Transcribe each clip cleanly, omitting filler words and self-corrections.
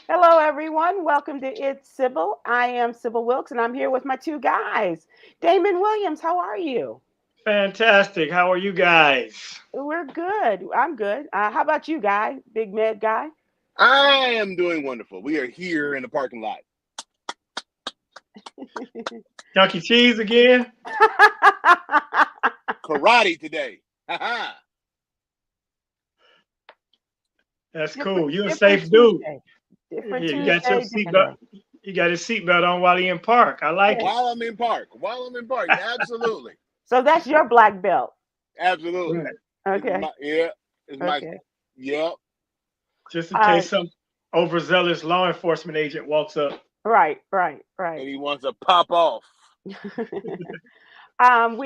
Hello, everyone. Welcome to It's Sybil. I am Sybil Wilkes, and I'm here with my two guys. Damon Williams, how are you? Fantastic. How are you guys? We're good. I'm good. How about you, guy? Big Med guy? I am doing wonderful. We are here in the parking lot. Chuck E. Cheese again? Karate today. Ha That's different, cool. You're a different safe dude. Tuesday. Yeah, Different you got your Tuesday, different seatbelt. day. You got his seatbelt on while he in park. I like it. While I'm in park. Absolutely. So that's your black belt. Absolutely. Right. Okay. Yeah. It's my Okay. yep. Just in Uh, case some overzealous law enforcement agent walks up. right. And he wants to pop off. We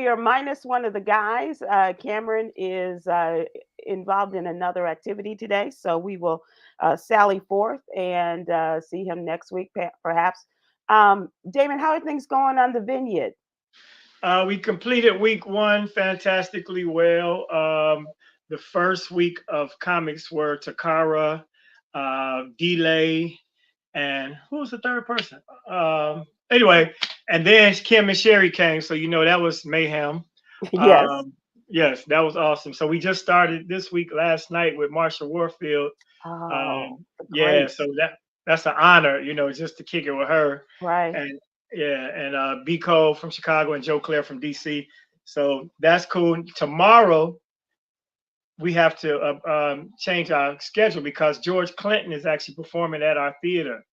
are minus one of the guys. Khameron is involved in another activity today, so we will sally forth and see him next week, perhaps. Damon, how are things going on the Vineyard? We completed week one fantastically well. The first week of comics were Takara, Delay, and who was the third person? Anyway, and then Kim and Sherry came, so that was mayhem. Yes. Yes, that was awesome. So we just started this week last night with Marsha Warfield. Oh, Yeah, great. so that's an honor, just to kick it with her. Right. And yeah, and B Cole from Chicago and Joe Claire from DC. So that's cool. Tomorrow we have to change our schedule because George Clinton is actually performing at our theater.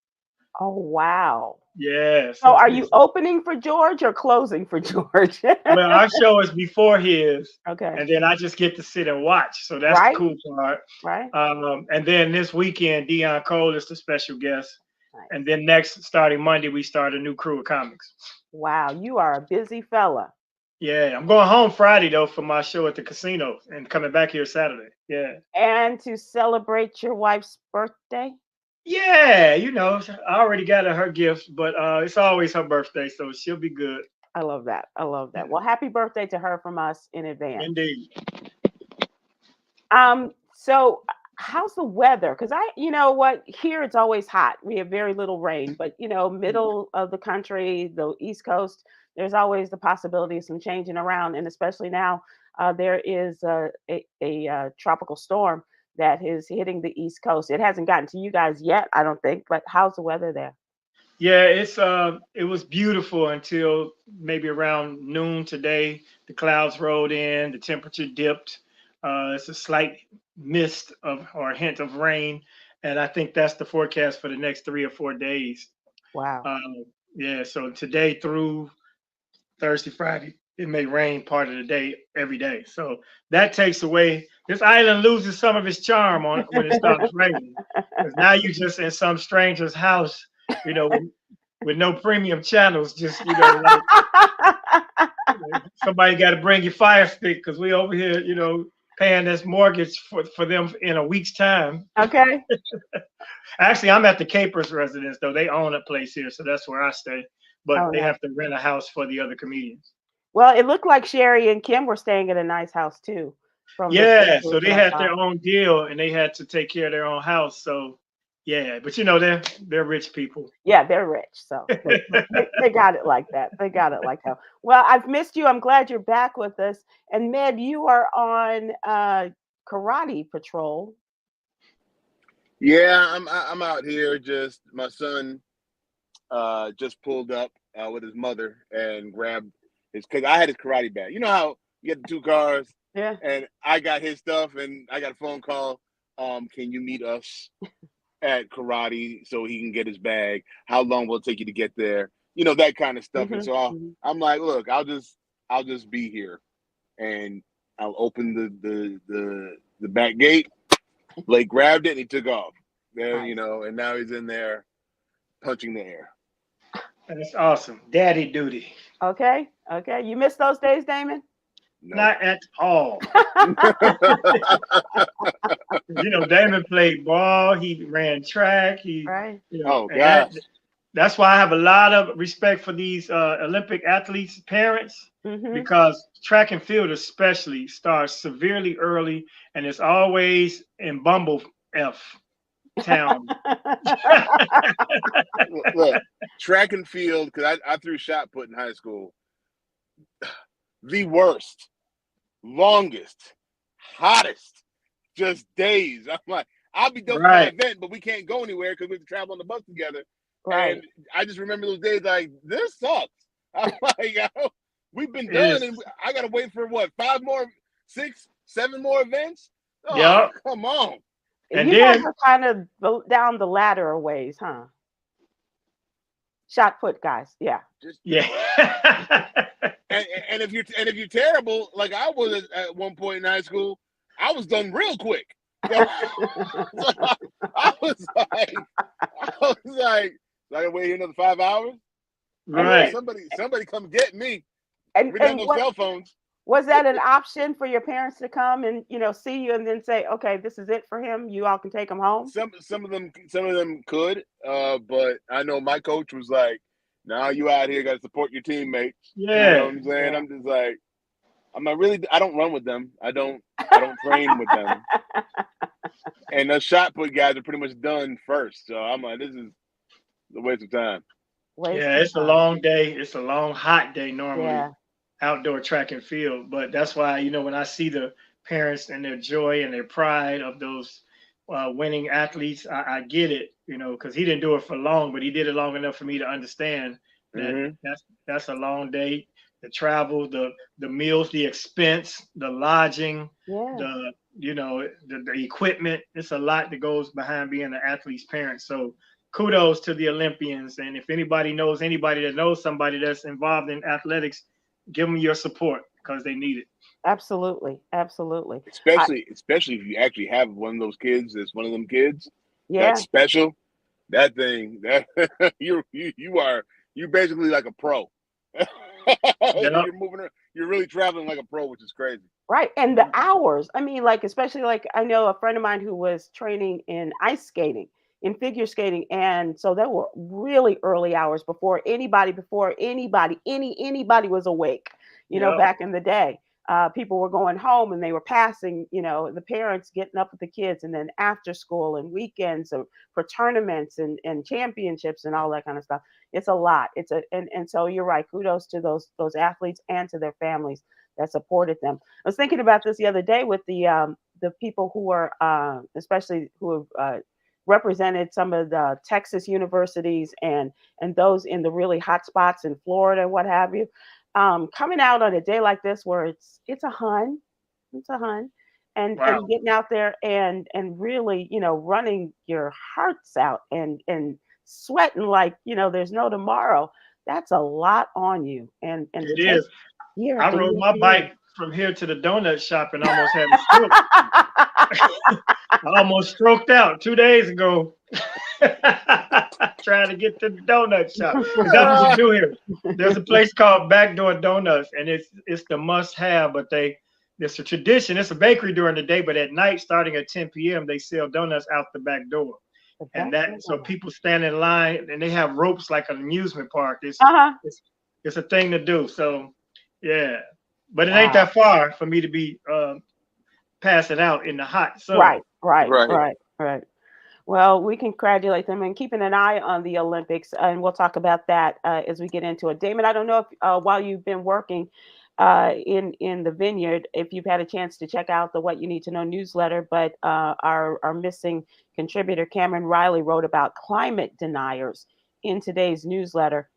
Oh, wow. Yeah, So so are you opening for George or closing for George? well, our show is before his, Okay. and then I just get to sit and watch. So that's the Right. cool part. Right. And then this weekend, Dion Cole is the special guest. Nice. And then starting Monday, we start a new crew of comics. Wow. You are a busy fella. Yeah, I'm going home Friday though for my show at the casino and coming back here Saturday. Yeah. And to celebrate your wife's birthday? Yeah, I already got her gift, but it's always her birthday, so she'll be good. I love that. I love Yeah, that. Well, happy birthday to her from us in advance. indeed. So how's the weather? Because you know what, here it's always hot. We have very little rain, but middle of the country, the East Coast, there's always the possibility of some changing around, and especially now, there is a tropical storm that is hitting the East Coast. It hasn't gotten to you guys yet, I don't think, but how's the weather there? Yeah, it was beautiful until maybe around noon today. The clouds rolled in, the temperature dipped. It's a slight mist of or hint of rain, and I think that's the forecast for the next 3 or 4 days. Wow. Yeah, so today through Thursday, Friday, it may rain part of the day every day. So that takes away. This island loses some of its charm on when it starts raining, because now you just in some stranger's house, you know, with, with no premium channels. Just like somebody got to bring you Fire Stick because we over here, paying this mortgage for them in a week's time. Okay. Actually, I'm at the Capers residence though. They own a place here, so that's where I stay. But Oh, they nice. have to rent a house for the other comedians. Well, it looked like Sherry and Kim were staying at a nice house too, from the Yeah, so pictures they that I had saw. their own deal and they had to take care of their own house. So yeah, but they're rich people. Yeah, they're rich, so they got it like that. They got it like that. Well, I've missed you. I'm glad you're back with us. And Med, you are on karate patrol. Yeah, I'm out here. Just my son just pulled up with his mother and grabbed because I had his karate bag. You know how you get the two cars Yeah. and I got his stuff and I got a phone call. Can you meet us at karate so he can get his bag? How long will it take you to get there? That kind of stuff. And Hmm. so Hmm. I'm like, look, I'll just be here and I'll open the back gate. Blake grabbed it and he took off. There, Nice. and now he's in there punching the air. That's awesome. Daddy duty. Okay. Okay. You miss those days, Damon? No. Not at all. Damon played ball. He ran track. Right. Oh And gosh. that's why I have a lot of respect for these Olympic athletes' parents Hmm. because track and field especially starts severely early and it's always in Bumble F town. Look, track and field, because I threw shot put in high school. The worst, longest, hottest, just days. I'm like, I'll be done with my event, but we can't go anywhere because we have to travel on the bus together. Right. And I just remember those days like, this sucks. I'm like, we've been done, and I got to wait for what, 5 more, 6, 7 more events? Oh, yeah. Come on. And you guys are kind of down the ladder a ways, huh? Shot put guys, yeah. Yeah. and if you're terrible, like I was at one point in high school, I was done real quick. So I was like, I gotta wait here another 5 hours. Right. Somebody come get me. And we didn't have no cell phones. Was that an option for your parents to come and see you and then say, okay, this is it for him? You all can take him home? Some of them could, but I know my coach was like, "Now you out here, got to support your teammates." Yeah, you know what I'm saying. Yeah. I'm just like, I'm not really. I don't run with them. I don't train with them. And the shot put guys are pretty much done first. So I'm like, this is a waste of time. It's a long day. It's a long, hot day normally. Yeah. Outdoor track and field, but that's why when I see the parents and their joy and their pride of those winning athletes, I get it, because he didn't do it for long, but he did it long enough for me to understand that that's a long day. The travel, the meals, the expense, the lodging, the equipment. It's a lot that goes behind being an athlete's parent. So kudos to the Olympians, and if anybody knows anybody that knows somebody that's involved in athletics, give them your support because they need it. Absolutely. Especially if you actually have one of those kids that's one of them kids. Yeah. That's special. That thing, that you're basically like a pro. You're moving around, you're really traveling like a pro, which is crazy. Right. And the hours. I mean, especially I know a friend of mine who was training in ice skating, in figure skating, and so there were really early hours before anybody was awake. Back in the day, people were going home and they were passing. The parents getting up with the kids, and then after school and weekends for tournaments and championships and all that kind of stuff. It's a lot. And so you're right. Kudos to those athletes and to their families that supported them. I was thinking about this the other day with the people who are especially who have represented some of the Texas universities and those in the really hot spots in Florida and what have you, coming out on a day like this where it's a hun, and getting out there and really running your hearts out and sweating like there's no tomorrow. That's a lot on you, and it is. I rode my bike from here to the donut shop and almost had a stroke. I almost stroked out 2 days ago trying to get to the donut shop. That's what you do here. There's a place called Backdoor Donuts, and it's the must-have, but it's a tradition. It's a bakery during the day, but at night, starting at 10 p.m., they sell donuts out the back door. So people stand in line, and they have ropes like an amusement park. It's a thing to do. So, yeah. But it ain't that far for me to be passing out in the hot sun. Right. Well, we congratulate them and keeping an eye on the Olympics, and we'll talk about that as we get into it. Damon, I don't know if while you've been working in the Vineyard, if you've had a chance to check out the What You Need to Know newsletter, but our missing contributor Cameron Riley wrote about climate deniers in today's newsletter.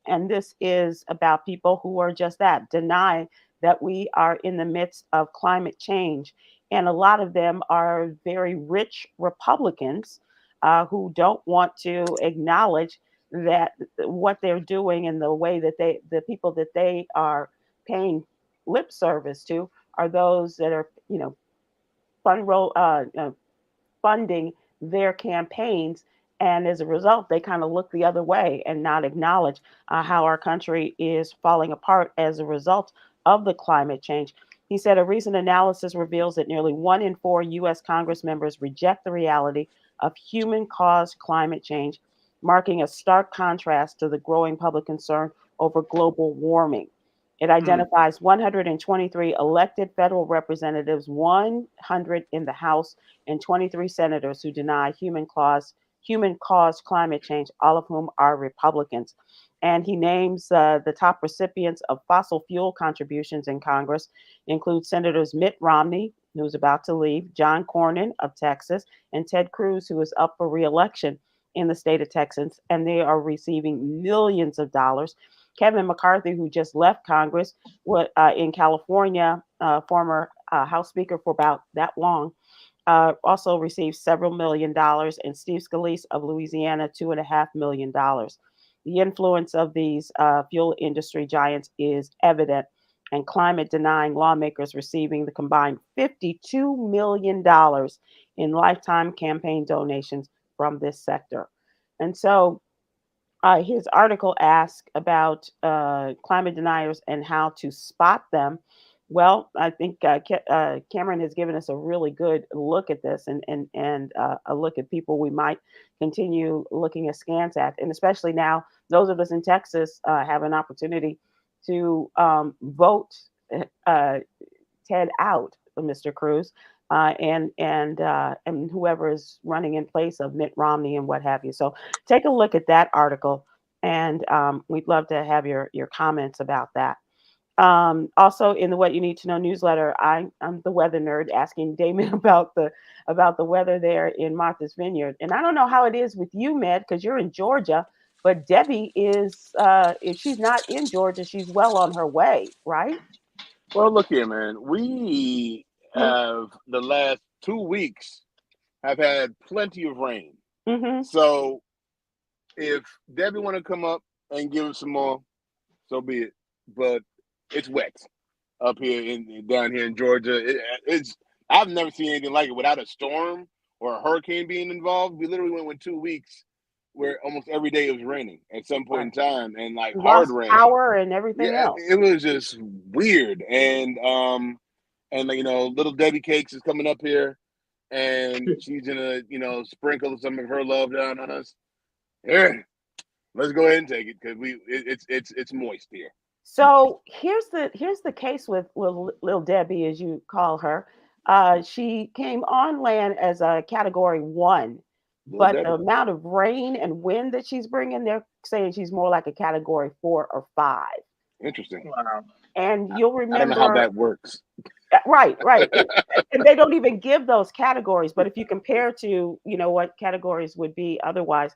And this is about people who are just that, deny that we are in the midst of climate change. And a lot of them are very rich Republicans who don't want to acknowledge that what they're doing and the way that the people that they are paying lip service to are those that are, funding their campaigns. And as a result, they kind of look the other way and not acknowledge how our country is falling apart as a result of the climate change. He said a recent analysis reveals that nearly 1 in 4 U.S. Congress members reject the reality of human-caused climate change, marking a stark contrast to the growing public concern over global warming. It identifies 123 elected federal representatives, 100 in the House, and 23 senators who deny human-caused human-caused climate change, all of whom are Republicans. And he names the top recipients of fossil fuel contributions in Congress include Senators Mitt Romney, who's about to leave, John Cornyn of Texas, and Ted Cruz, who is up for re-election in the state of Texas, and they are receiving millions of dollars. Kevin McCarthy, who just left Congress in California, former House Speaker for about that long, also received several $1,000,000, and Steve Scalise of Louisiana, $2.5 million. The influence of these fuel industry giants is evident, and climate denying lawmakers receiving the combined $52 million in lifetime campaign donations from this sector. And so his article asks about climate deniers and how to spot them. Well, I think Khameron has given us a really good look at this, and a look at people we might continue looking askance at, and especially now, those of us in Texas have an opportunity to vote Ted out, Mr. Cruz, and whoever is running in place of Mitt Romney and what have you. So take a look at that article, and we'd love to have your comments about that. Also, in the What You Need to Know newsletter, I'm the weather nerd asking Damon about the weather there in Martha's Vineyard. And I don't know how it is with you, Med, because you're in Georgia, but Debbie is, if she's not in Georgia, she's well on her way, right? Well, look here, man. We have the last 2 weeks have had plenty of rain. Mm-hmm. So if Debbie want to come up and give us some more, so be it. But it's wet up here down here in Georgia. I've never seen anything like it without a storm or a hurricane being involved. We literally went with 2 weeks where almost every day it was raining at some point in time, and like hard rain, power and everything else. It was just weird. And little Debbie Cakes is coming up here, and she's gonna sprinkle some of her love down on us. Yeah, let's go ahead and take it, because it's moist here. So here's the case with Little Debbie, as you call her. She came on land as a Category 1, but the amount of rain and wind that she's bringing, they're saying she's more like a Category 4 or 5. Interesting. Wow. And you'll remember, I don't know how that works. Right. And they don't even give those categories. But if you compare to, what categories would be otherwise,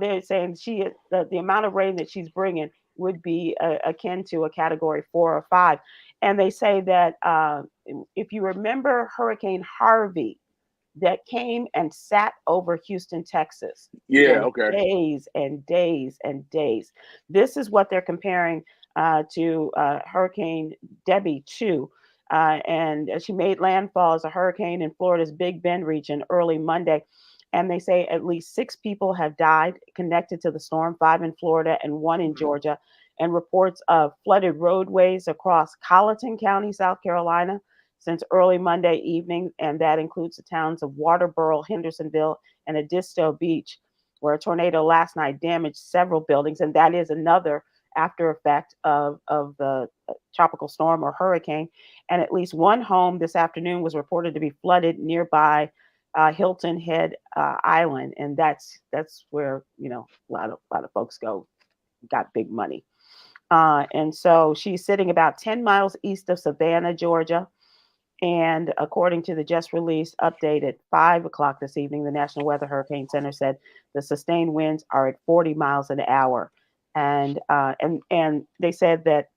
they're saying the amount of rain that she's bringing would be akin to a Category 4 or 5. And they say that if you remember Hurricane Harvey, that came and sat over Houston, Texas. Yeah, okay. Days and days and days. This is what they're comparing to Hurricane Debbie 2. And she made landfall as a hurricane in Florida's Big Bend region early Monday. And they say at least 6 people have died connected to the storm, 5 in Florida and 1 in Georgia. And reports of flooded roadways across Colleton County, South Carolina, since early Monday evening. And that includes the towns of Waterboro, Hendersonville, and Edisto Beach, where a tornado last night damaged several buildings. And that is another after effect of the tropical storm or hurricane. And at least 1 home this afternoon was reported to be flooded nearby Hilton Head Island. And that's where, a lot of folks got big money. And so she's sitting about 10 miles east of Savannah, Georgia. And according to the just released update at 5 o'clock this evening, the National Weather Hurricane Center said the sustained winds are at 40 miles an hour. And they said that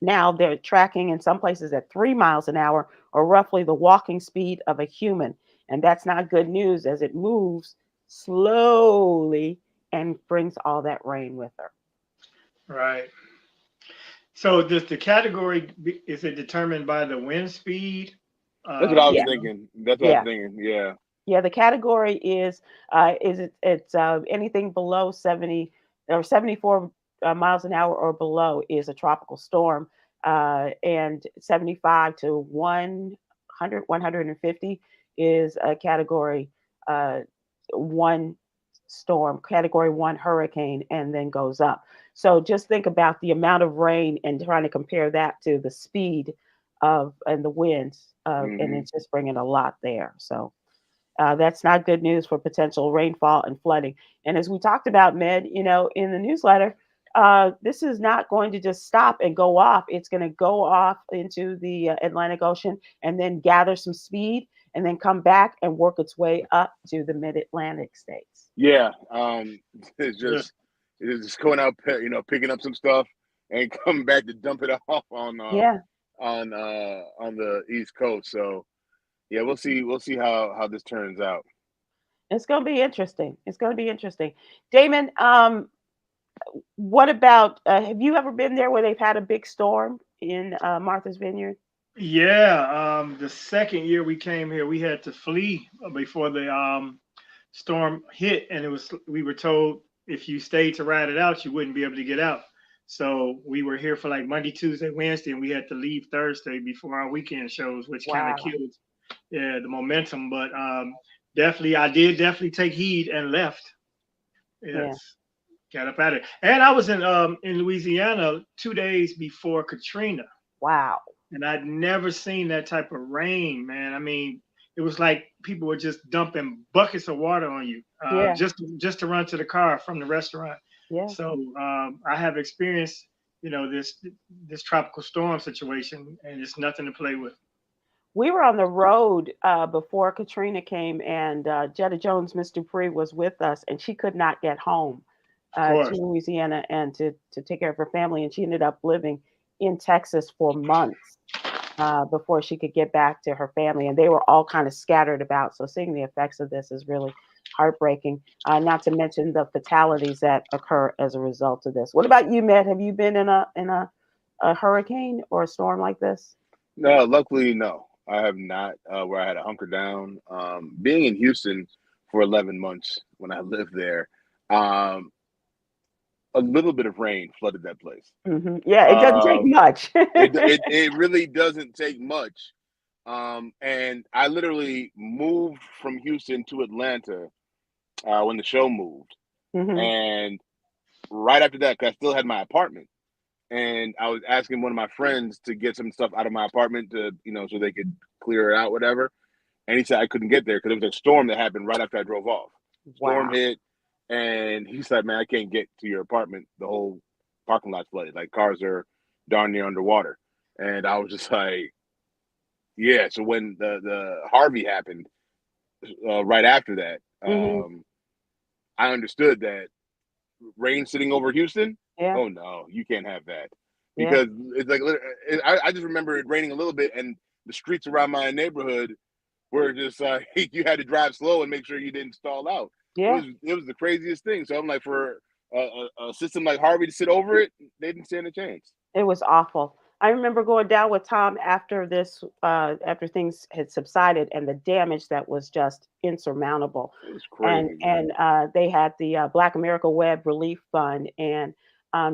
now they're tracking in some places at 3 miles an hour, or roughly the walking speed of a human. And that's not good news, as it moves slowly and brings all that rain with her. Right. So does the category, is it determined by the wind speed? That's what I was thinking. That's what I was thinking. Yeah. Yeah, the category is anything below 70 or 74 miles an hour or below is a tropical storm, and 75 to 100, 150 is a Category 1 storm, Category 1 hurricane, and then goes up. So just think about the amount of rain and trying to compare that to the speed and the winds, and it's just bringing a lot there. So That's not good news for potential rainfall and flooding. And as we talked about, Med, in the newsletter, this is not going to just stop and go off. It's going to go off into the Atlantic Ocean and then gather some speed and then come back and work its way up to the mid-Atlantic states. Yeah, it's just going out, picking up some stuff and coming back to dump it off on Yeah. on the East Coast. So yeah, we'll see how this turns out. It's going to be interesting. It's going to be interesting. Damon, what about, have you ever been there where they've had a big storm in Martha's Vineyard? Yeah, the second year we came here, we had to flee before the storm hit, and we were told if you stayed to ride it out, you wouldn't be able to get out. So we were here for like Monday, Tuesday, Wednesday, and we had to leave Thursday before our weekend shows, which kind of killed the momentum. But I did definitely take heed and left. Yes. Got up out of it. And I was in Louisiana 2 days before Katrina. Wow. And I'd never seen that type of rain, man. I mean, it was like people were just dumping buckets of water on you just to run to the car from the restaurant. Yeah. So I have experienced, this tropical storm situation, and it's nothing to play with. We were on the road before Katrina came, and Jetta Jones, Miss Dupree, was with us, and she could not get home to Louisiana and to take care of her family, and she ended up living in Texas for months before she could get back to her family, and they were all kind of scattered about. So seeing the effects of this is really heartbreaking, not to mention the fatalities that occur as a result of this. What about you, Matt? Have you been in a hurricane or a storm like this? No, luckily, no. I have not, where I had to hunker down. Being in Houston for 11 months when I lived there, a little bit of rain flooded that place. Mm-hmm. Yeah, it doesn't take much. it really doesn't take much. And I literally moved from Houston to Atlanta when the show moved. Mm-hmm. And right after that, 'cause I still had my apartment. And I was asking one of my friends to get some stuff out of my apartment to, so they could clear it out, whatever. And he said I couldn't get there because there was a storm that happened right after I drove off. Storm hit. And he said, man, I can't get to your apartment. The whole parking lot's flooded. Like, cars are darn near underwater. And I was just like, yeah. So when the Harvey happened right after that, I understood that rain sitting over Houston. Yeah. Oh, no, you can't have that. Because it's like, I just remember it raining a little bit, and the streets around my neighborhood were just like, you had to drive slow and make sure you didn't stall out. Yeah. It was the craziest thing. So I'm like, for a system like Harvey to sit over it, they didn't stand a chance. It was awful. I remember going down with Tom after this, after things had subsided, and the damage that was just insurmountable. It was crazy. And they had the Black America Web Relief Fund, and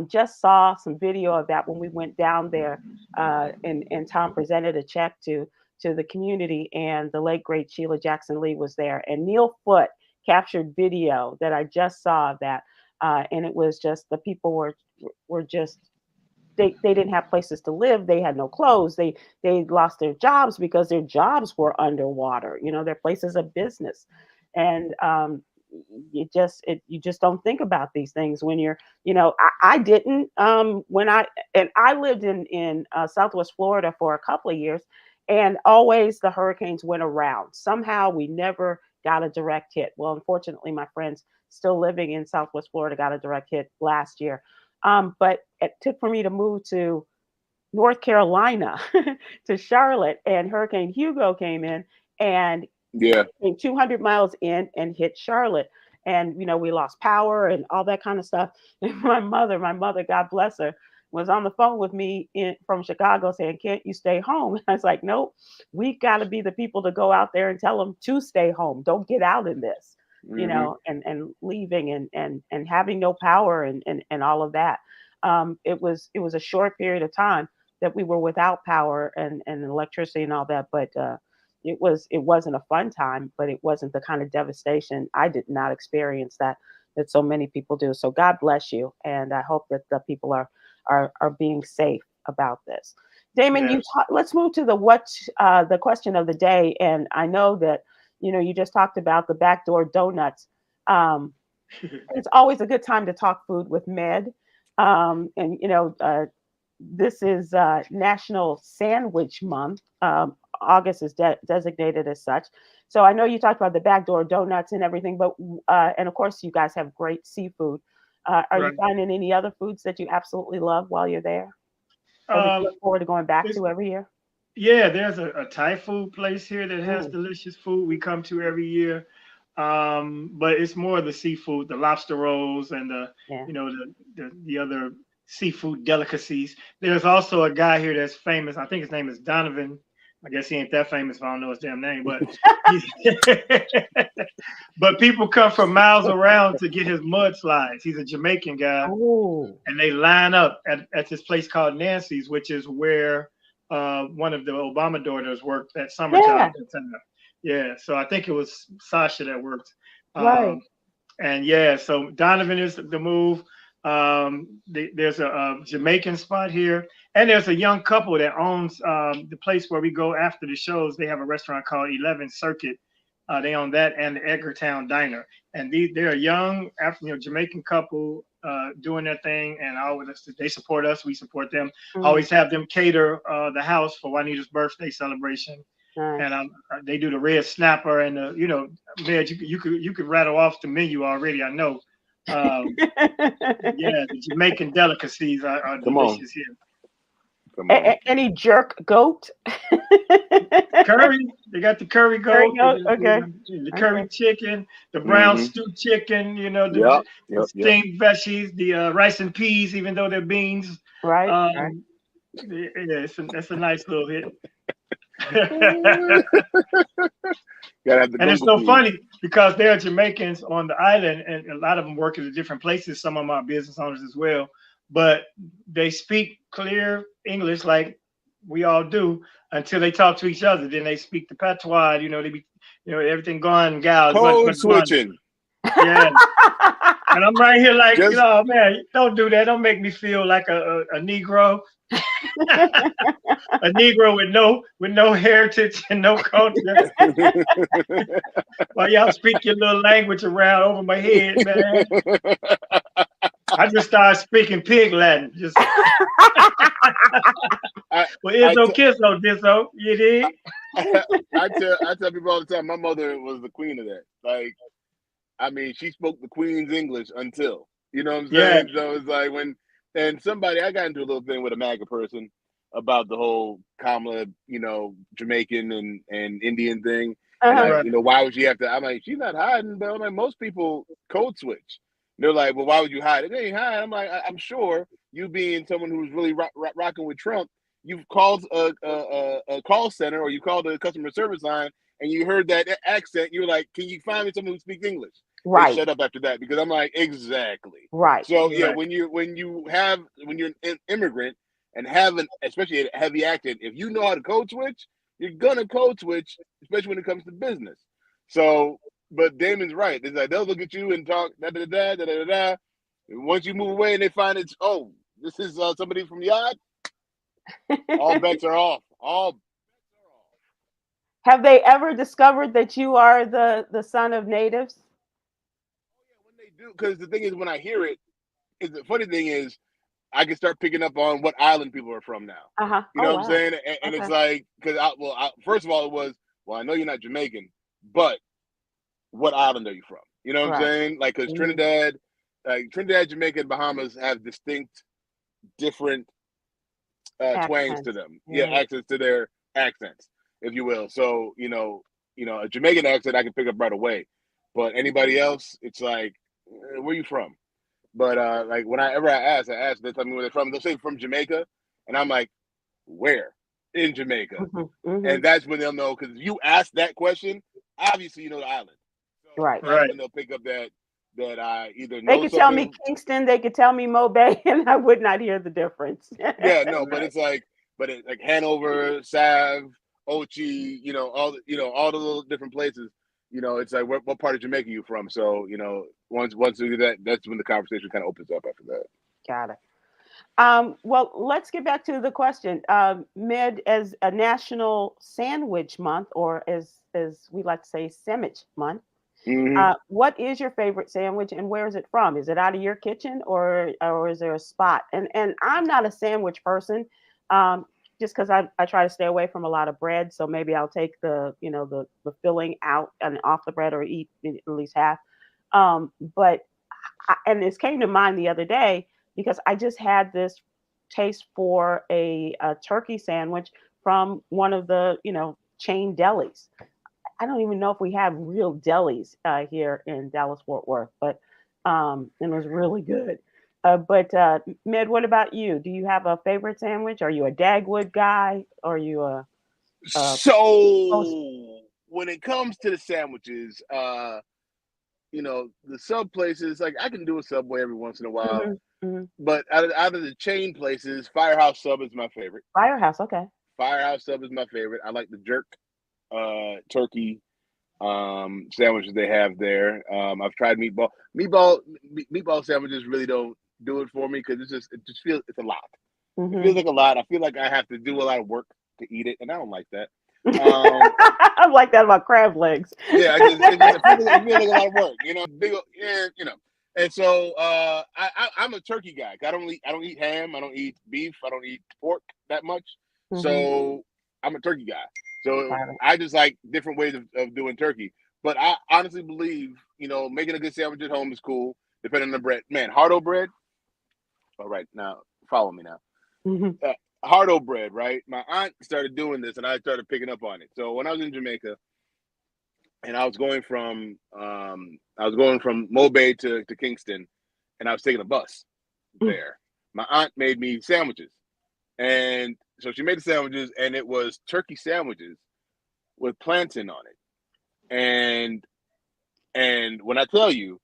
just saw some video of that when we went down there, and Tom presented a check to the community, and the late great Sheila Jackson Lee was there, and Neil Foote captured video that I just saw of that, and it was just, the people were just, they didn't have places to live. They had no clothes. They lost their jobs because their jobs were underwater. Their places of business, and you just don't think about these things when you're, I didn't when I lived in Southwest Florida for a couple of years, and always the hurricanes went around. Somehow we never got a direct hit. Well, unfortunately, my friends still living in Southwest Florida got a direct hit last year. But it took for me to move to North Carolina to Charlotte, and Hurricane Hugo came in and came 200 miles in and hit Charlotte. And, we lost power and all that kind of stuff. And my mother, God bless her, was on the phone with me from Chicago saying, can't you stay home? I was like, nope, we've got to be the people to go out there and tell them to stay home. Don't get out in this. And leaving and having no power and all of that. It was a short period of time that we were without power and electricity and all that, but it wasn't a fun time, but it wasn't the kind of devastation. I did not experience that so many people do. So God bless you, and I hope that the people are being safe about this. Damon, let's move to the question of the day, and I know that you just talked about the backdoor donuts. Um, it's always a good time to talk food with Med. And this is National Sandwich Month. August is designated as such. So I know you talked about the backdoor donuts and everything, but and of course you guys have great seafood. Are you Right. finding any other foods that you absolutely love while you're there, or that you Um, look forward to going back it's, to every year? yeah, there's a Thai food place here that has Mm, delicious food we come to every year. But it's more the seafood, the lobster rolls, and yeah. the other seafood delicacies. There's also a guy here that's famous. I think his name is Donovan. I guess he ain't that famous if I don't know his damn name, but but people come from miles around to get his mudslides. He's a Jamaican guy, Oh, and they line up at this place called Nancy's, which is where one of the Obama daughters worked at summer job yeah, at the time. Yeah, so I think it was Sasha that worked. right. And yeah, so Donovan is the move. There's a Jamaican spot here, and there's a young couple that owns the place where we go after the shows. They have a restaurant called 11 Circuit. They own that and the Edgartown Diner, and they're a young Jamaican couple doing their thing, and they support us, we support them. Mm, Always have them cater the house for Juanita's birthday celebration, nice. and they do the red snapper and man, you could rattle off the menu already. I know. Um, yeah, the Jamaican delicacies are Come on, delicious here. come on. Any jerk goat? Curry, they got the curry Curry goat, goat. Okay. the curry Okay. chicken, the brown Hmm. stew chicken, Yep, the yep, yep. steamed veggies, the rice and peas, even though they're beans. Right. Right. Um, yeah, that's a nice little hit. Gotta have the And it's gungo so peas. funny because there are Jamaicans on the island, and a lot of them work at different places. Some of them are business owners as well, but they speak clear English like we all do until they talk to each other. Then they speak the patois. They be, everything gone, gals, Code but gone. switching. Yeah. And I'm right here like, Just man, don't do that. Don't make me feel like a Negro, a Negro with no heritage and no culture. While y'all speak your little language around over my head, man. I just started speaking pig Latin. Just I, well, I, Izzo, Kisso, Disso, you dig? I tell people all the time. My mother was the queen of that. Like, I mean, she spoke the Queen's English until, you know what I'm Yeah. saying? So it's like and I got into a little thing with a MAGA person about the whole Kamala, Jamaican and Indian thing. And Uh-huh. Right. why would she have to? I'm like, she's not hiding, but I'm like, most people code switch. And they're like, well, why would you hide? It ain't hide. I'm like, I'm sure you being someone who's really rocking with Trump, you've called a call center or you called a customer service line and you heard that accent. You're like, can you find me someone who speaks English? They Right. shut up after that because I'm like, exactly. Right. So yeah, Right. when you're an immigrant and have especially a heavy accent, if you know how to code switch, you're gonna code switch, especially when it comes to business. So, but Damon's right. It's like they'll look at you and talk da da da da da da. And once you move away and they find this is somebody from Yard, all bets are off. All bets are off. Have they ever discovered that you are the son of natives? Oh yeah, when they do, because the thing is, when I hear it, the funny thing is, I can start picking up on what island people are from now. Uh-huh. You Oh, know what I'm wow. saying? And it's Okay. like, because first of all, it was, well, I know you're not Jamaican, but what island are you from? You know what I'm Right. saying? Like, because Mhm. Trinidad, Jamaica, and Bahamas have distinct, different twangs to Accents. them. Yeah, Yeah. accents to their accents, if you will. So, a Jamaican accent I can pick up right away. But anybody else, it's like, where you from? But like whenever I ask, they tell me where they're from. They'll say from Jamaica, and I'm like, where in Jamaica? Mhm. Mhm. And that's when they'll know because you ask that question, obviously you know the island. So Right. that's Right. when they'll pick up that I either They know could tell me something. Kingston, they could tell me Mo Bay, and I would not hear the difference. Yeah, no, but Right. it's like, like Hanover, Sav, Ochi, all the little different places. It's like what part of Jamaica you from? So once we do that, that's when the conversation kind of opens up after that. Got it. Well, let's get back to the question. Mid, as a National Sandwich Month, or as we like to say, Sandwich Month. Hmm. What is your favorite sandwich, and where is it from? Is it out of your kitchen, or is there a spot? And I'm not a sandwich person, just because I try to stay away from a lot of bread. So maybe I'll take the filling out and off the bread, or eat at least half. But and this came to mind the other day because I just had this taste for a turkey sandwich from one of the chain delis. I don't even know if we have real delis here in Dallas Fort Worth, but it was really good. But Med, what about you? Do you have a favorite sandwich? Are you a Dagwood guy? Are you a post? So when it comes to the sandwiches, the sub places, like I can do a Subway every once in a while, Mhm, mhm. but out of the chain places, Firehouse Sub is my favorite. Firehouse, okay. Firehouse Sub is my favorite. I like the jerk turkey sandwiches they have there. I've tried meatball sandwiches really don't do it for me because it just feels it's a lot. It Hmm. feels like a lot. I feel like I have to do a lot of work to eat it, and I don't like that. Um, I'm like that about crab legs. yeah, it feels like a lot of work, big, yeah, And so I'm a turkey guy. I don't eat ham. I don't eat beef. I don't eat pork that much. Hmm. So I'm a turkey guy. So Got it. I just like different ways of doing turkey. But I honestly believe, making a good sandwich at home is cool, depending on the bread. Man, hardo bread. All right, now follow me now. Hmm. Uh, Hardo bread, right? My aunt started doing this, and I started picking up on it. So when I was in Jamaica, and I was going from Mobay to Kingston, and I was taking a bus there. My aunt made me sandwiches, and so she made the sandwiches, and it was turkey sandwiches with plantain on it. And when I tell you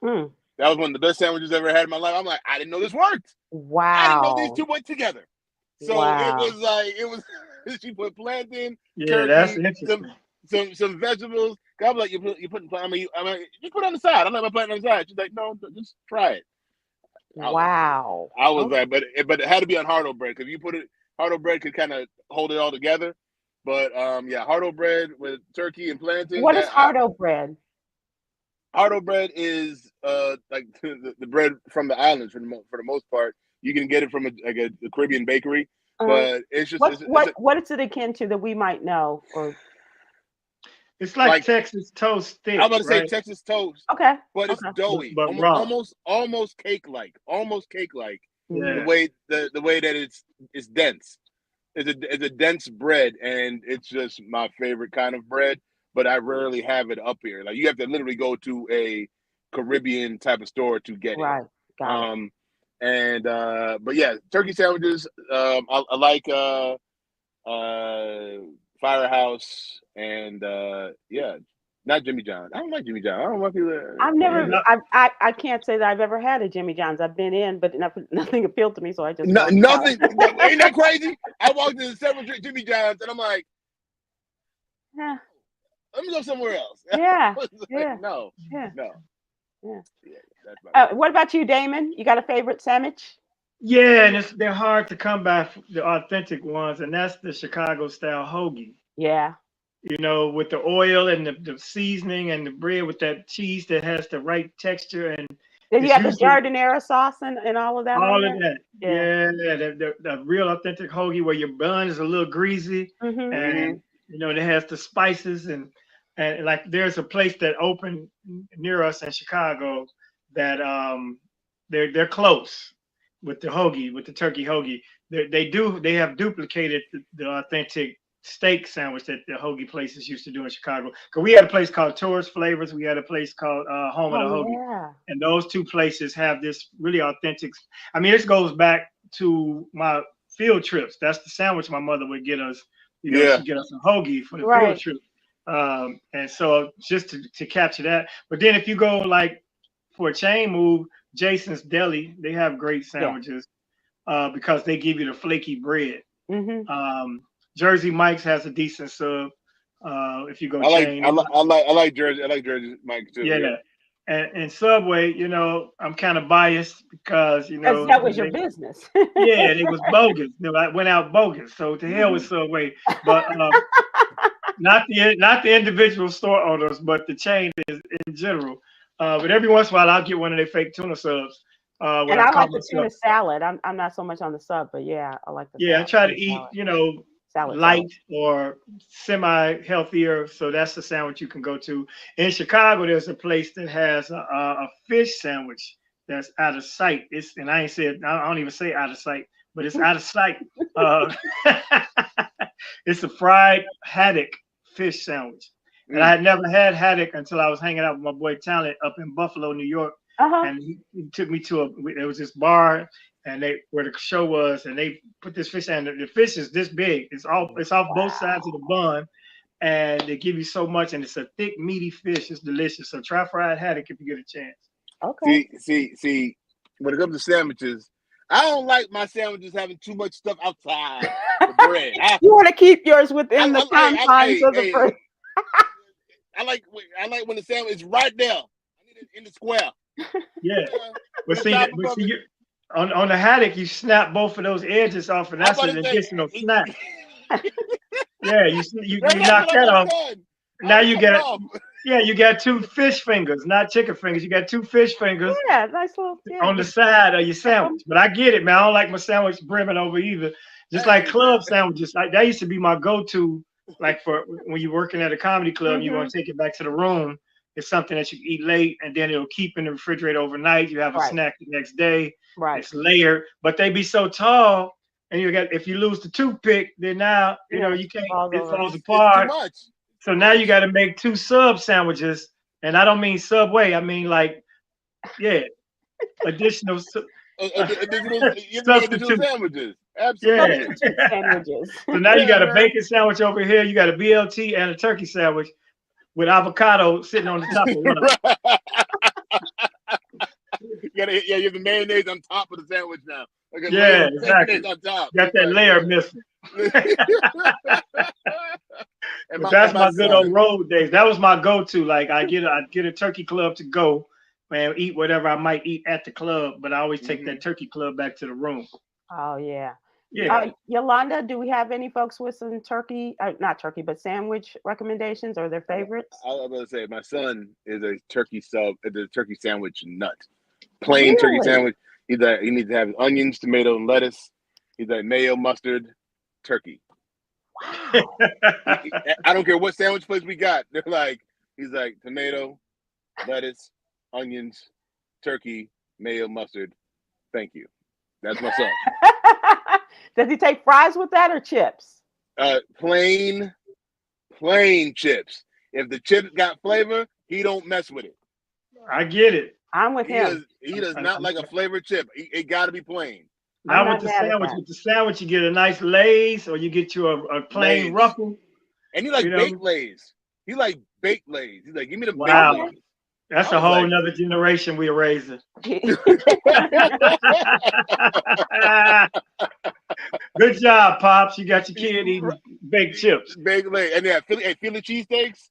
Mm. that was one of the best sandwiches I ever had in my life, I'm like, I didn't know this worked. I didn't know these Wow. two went together. So Wow. it was she put plantain, Yeah, that's turkey, interesting. some vegetables. I'm like, you putting just put it on the side. I'm like, I'm putting it on the side. She's like, no, just try it. I was Wow. I was Okay. like, but it had to be on hardo bread because you put it hardo bread could kind of hold it all together. But yeah, hardo bread with turkey and plantain. What is hardo bread? Hardo bread is like the bread from the islands for the most part. You can get it from a Caribbean bakery, Uh, but it's just what it's what what is it akin to that we might know? Or It's like like Texas toast I'm stick, about to say right? Texas toast, okay, but it's okay. doughy, But raw. almost cake like, Hmm. Yeah. the way that it's dense. It's a dense bread, and it's just my favorite kind of bread. But I rarely have it up here. Like you have to literally go to a Caribbean type of store to get it. Right. Got it. Um, and but yeah, turkey sandwiches. I like uh, Firehouse and yeah, not Jimmy John. I don't like Jimmy John. I don't want people. I've Yeah. never. I can't say that I've ever had a Jimmy John's. I've been in, but nothing appealed to me, so I just walked out. Nothing. Ain't that crazy? I walked into several Jimmy John's, and I'm like, Yeah. let me go somewhere else. Yeah. Like, Yeah. no, Yeah. no. Yeah. Yeah, that's my What about you, Damon? You got a favorite sandwich? Yeah, and they're hard to come by, the authentic ones, and that's the Chicago style hoagie. Yeah. With the oil and the seasoning and the bread with that cheese that has the right texture, and Did you it's have the usually giardiniera sauce and all of that on all of there? that. Yeah. Yeah, the real authentic hoagie where your bun is a little greasy, Mhm. hmm and it has the spices, and like there's a place that opened near us in Chicago that they're close with the hoagie, with the turkey hoagie. They have duplicated the authentic steak sandwich that the hoagie places used to do in Chicago. Because we had a place called Tourist Flavors, we had a place called Home of Oh the Hoagie, yeah. and those two places have this really authentic. I mean, this goes back to my field trips. That's the sandwich my mother would get us. Yeah. She'd get us a hoagie for the field Right. trip. And so just to capture that. But then if you go like for a chain move, Jason's Deli, they have great Yeah. sandwiches because they give you the flaky bread. Mhm. Jersey Mike's has a decent sub. If you go chain, I like Jersey. I like Jersey Mike too. yeah, Yeah. And Subway, I'm kind of biased because Because that was your business. yeah, it was bogus. I went out bogus. So to hell with Subway, but not the individual store owners, but the chain is in general. But every once in a while, I'll get one of their fake tuna subs. When And I call like the tuna myself, salad. I'm not so much on the sub, but yeah, I like the yeah, I salad. try to Tuna eat, salad. light or semi-healthier. So that's the sandwich you can go to. In Chicago, there's a place that has a fish sandwich that's out of sight. And I don't even say out of sight, but it's out of sight. Uh, it's a fried haddock fish sandwich. And I had never had haddock until I was hanging out with my boy Talent up in Buffalo, New York. And he took me to it was this bar and where the show was, and they put this fish and the fish is this big. It's off both sides of the bun, and they give you so much, and it's a thick, meaty fish. It's delicious. So try fried haddock if you get a chance. Okay. See, when it comes to sandwiches, I don't like my sandwiches having too much stuff outside the bread. You want to keep yours within the confines of the bread. I like when the sandwich is right there. I need it in the square. Yeah, but see, on the haddock, you snap both of those edges off, and that's an additional snap. Yeah, you knock that off. Now you got two fish fingers, not chicken fingers. You got two fish fingers. Yeah, nice little on the side of your sandwich. But I get it, man. I don't like my sandwich brimming over either. Just like club sandwiches, that used to be my go-to. Like for when you're working at a comedy club, you want to take it back to the room. It's something that you can eat late, and then it'll keep in the refrigerator overnight. You have a snack the next day. Right. It's layered, but they be so tall, and if you lose the toothpick, then now you can't. It falls apart. It's too much. So now you got to make two sub sandwiches, and I don't mean Subway. I mean additional substitute sandwiches. Absolutely. Yeah. Sandwiches. So now you got a bacon sandwich over here. You got a BLT and a turkey sandwich with avocado sitting on the top of one. You have the mayonnaise on top of the sandwich now. Yeah, exactly. On top. Got that layer missing. That's my good old road days. That was my go-to. Like I'd get a turkey club to go and eat whatever I might eat at the club, but I always take that turkey club back to the room. Oh yeah. Yeah. Yolanda, do we have any folks with some turkey, not turkey, but sandwich recommendations or their favorites? I was going to say, my son is a turkey sandwich nut. Plain turkey sandwich. He needs to have onions, tomato, and lettuce. He's like mayo, mustard, turkey. Wow. I don't care what sandwich place we got. He's like tomato, lettuce, onions, turkey, mayo, mustard. Thank you. That's my son. Does he take fries with that or chips? Plain chips. If the chips got flavor, he don't mess with it. I get it. I'm with him. He does not like a flavored chip. It got to be plain. Now with the sandwich, you get a nice Lay's, or you get you a plain Ruffle. And he like baked Lay's. He like baked Lay's. He's like, give me the baked Lay's. That's a whole nother generation we're raising. Good job, Pops. You got your kid eating baked chips. Baked Lay's. And Philly cheesesteaks.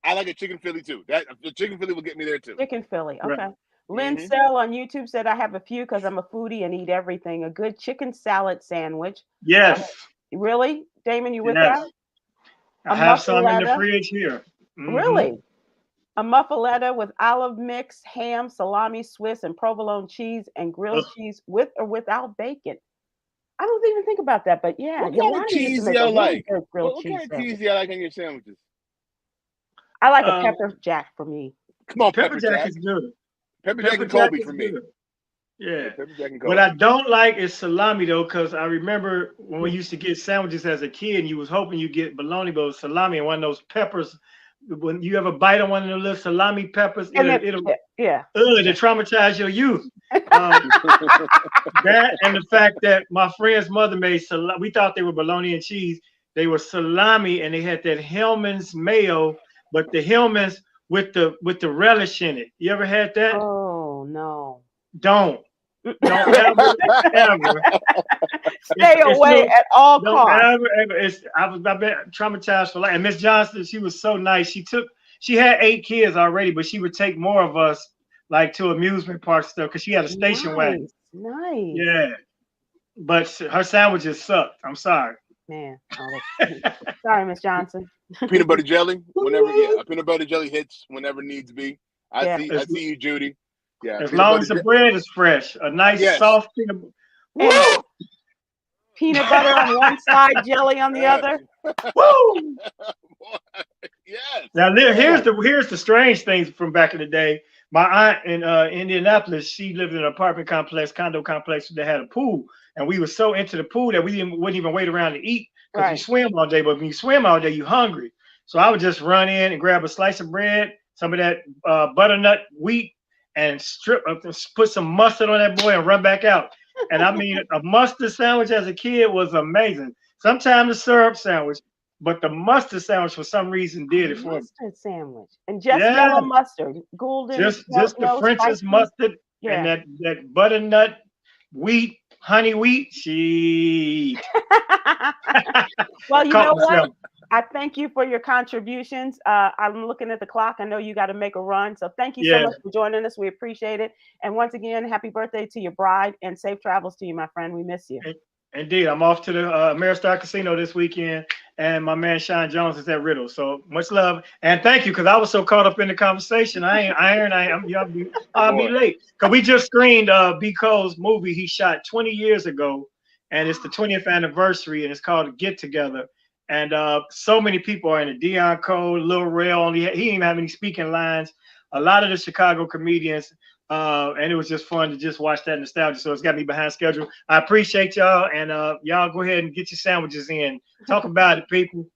I like a chicken Philly too. The chicken Philly will get me there too. Chicken Philly. Okay. Right. Lynn Sell on YouTube said, I have a few because I'm a foodie and eat everything. A good chicken salad sandwich. Yes. Really? Damon, you with that? I have some in the fridge here. Really? A muffaletta with olive mix, ham, salami, Swiss, and provolone cheese, and grilled cheese with or without bacon. I don't even think about that, but yeah. What kind of cheese do you like? What kind of cheese do you like on your sandwiches? I like a pepper jack for me. Come on, pepper jack is good. Pepper jack and Kobe for me. Yeah. What I don't like is salami though, because I remember when we used to get sandwiches as a kid, and you was hoping you get bologna, but it was salami, and one of those peppers. When you ever bite on one of the little salami peppers, it'll traumatize your youth. That and the fact that my friend's mother made salami, we thought they were bologna and cheese. They were salami, and they had that Hellman's mayo, but the Hellman's with the relish in it. You ever had that? Oh no! Don't ever. Stay away at all costs. I've been traumatized for life. And Miss Johnson, she was so nice. She she had 8 kids already, but she would take more of us like to amusement park stuff because she had a station wagon. Nice. Yeah, but her sandwiches sucked. I'm sorry. Man. Oh, sorry, Miss Johnson. Peanut butter jelly, whenever a peanut butter jelly hits whenever needs be. I see you, Judy. Yeah. As long as the bread is fresh, a nice soft peanut. And peanut butter on one side, jelly on the other. Woo! Yes. Now here's the strange things from back in the day. My aunt in Indianapolis, she lived in an apartment complex, condo complex that had a pool, and we were so into the pool that we wouldn't even wait around to eat because you swim all day. But when you swim all day, you're hungry. So I would just run in and grab a slice of bread, some of that butternut wheat, and put some mustard on that boy and run back out. And I mean, a mustard sandwich as a kid was amazing. Sometimes a syrup sandwich, but the mustard sandwich for some reason did it for me. Mustard sandwich and just yellow mustard, golden. Just the French's mustard and that butternut wheat, honey wheat. Well, you know what? I thank you for your contributions. I'm looking at the clock. I know you got to make a run. So thank you so much for joining us. We appreciate it. And once again, happy birthday to your bride and safe travels to you, my friend. We miss you. Indeed. I'm off to the Ameristar Casino this weekend. And my man Sean Jones is at Riddle. So much love. And thank you, because I was so caught up in the conversation. I'll be late. Because we just screened B. Cole's movie he shot 20 years ago. And it's the 20th anniversary. And it's called Get Together. And so many people are in it. Deion Cole, Lil Rel, he didn't even have any speaking lines. A lot of the Chicago comedians, and it was just fun to just watch that nostalgia. So it's got me behind schedule. I appreciate y'all, and y'all go ahead and get your sandwiches in. Talk about it, people.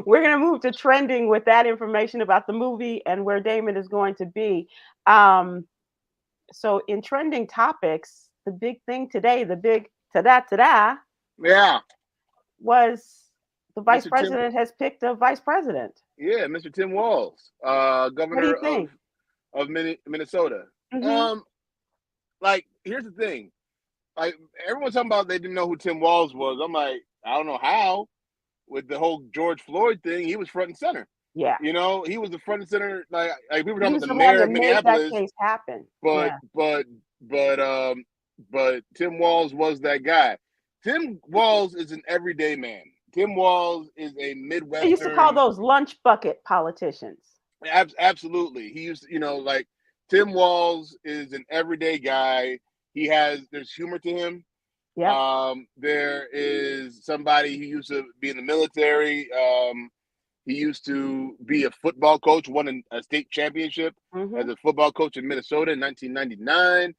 We're going to move to trending with that information about the movie and where Damon is going to be. So in trending topics, the big thing today, the big ta-da, was the vice president has picked a vice president. Yeah, Mr. Tim Walz, governor of Minnesota. Mm-hmm. Like, here's the thing. Like, everyone's talking about they didn't know who Tim Walz was. I'm like, I don't know how. With the whole George Floyd thing, he was front and center. Yeah. You know, he was the front and center. Like we were talking about the mayor of Minneapolis. That case happen. But Tim Walz was that guy. Tim Walz is an everyday man. Tim Walz is a Midwestern. They used to call those lunch bucket politicians. Absolutely. He used to, like Tim Walz is an everyday guy. There's humor to him. Yeah. There is somebody who used to be in the military. He used to be a football coach, won a state championship as a football coach in Minnesota in 1999.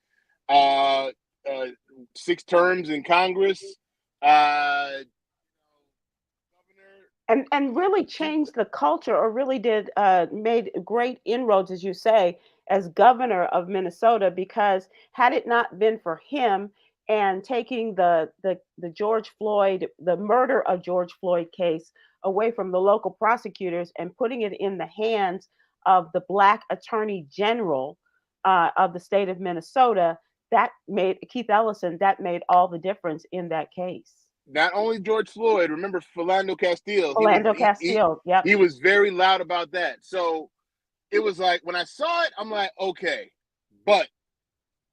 6 terms in Congress. And really changed the culture, or really made great inroads, as you say, as governor of Minnesota, because had it not been for him and taking the George Floyd, the murder of George Floyd case away from the local prosecutors and putting it in the hands of the Black Attorney General of the state of Minnesota, that made Keith Ellison, that made all the difference in that case. Not only George Floyd, remember Philando Castile. Yep. He was very loud about that. So it was like, when I saw it, I'm like, okay. But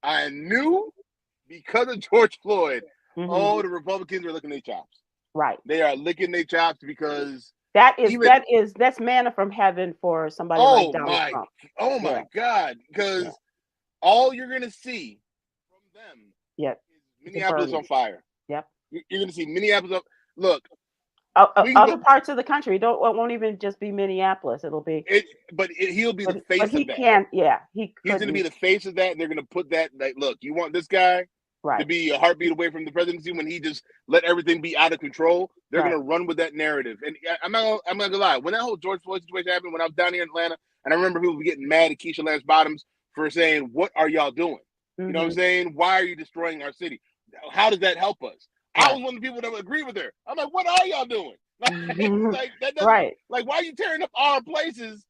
I knew because of George Floyd, the Republicans are licking their chops. Right. They are licking their chops because that's manna from heaven for somebody like Donald Trump. Oh my God. Because all you're gonna see from them is Minneapolis on fire. Yep. You're going to see Minneapolis up. Look, other parts of the country it won't even just be Minneapolis. It'll be. He'll be the face of that. He can't. Yeah, he's going to be the face of that. And they're going to put that. Like, look, you want this guy to be a heartbeat away from the presidency when he just let everything be out of control. They're going to run with that narrative. And I'm not gonna lie. When that whole George Floyd situation happened, when I was down here in Atlanta, and I remember people getting mad at Keisha Lance Bottoms for saying, "What are y'all doing? You know what I'm saying? Why are you destroying our city? How does that help us?" I was one of the people that would agree with her. I'm like, what are y'all doing? Like that doesn't, like, why are you tearing up our places?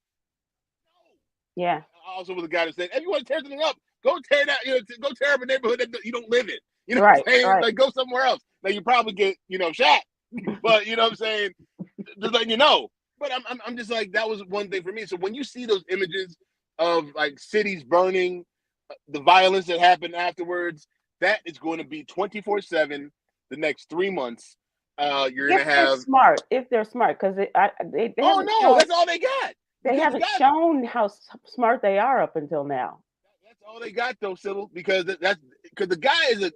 No. Yeah. I also was a guy that said, if you want to tear something up, go tear that, go tear up a neighborhood that you don't live in. You know what I'm saying? Like, go somewhere else. Like, you probably get, shot. But you know what I'm saying? Just letting you know. But I'm just like, that was one thing for me. So when you see those images of like cities burning, the violence that happened afterwards, that is going to be 24/7 the next 3 months. You're If gonna they're have. smart, if they're smart, because they Oh haven't no, shown that's all they got. they Because haven't shown how smart they are up until now. that's all they got though, Sybil. Because that's because the guy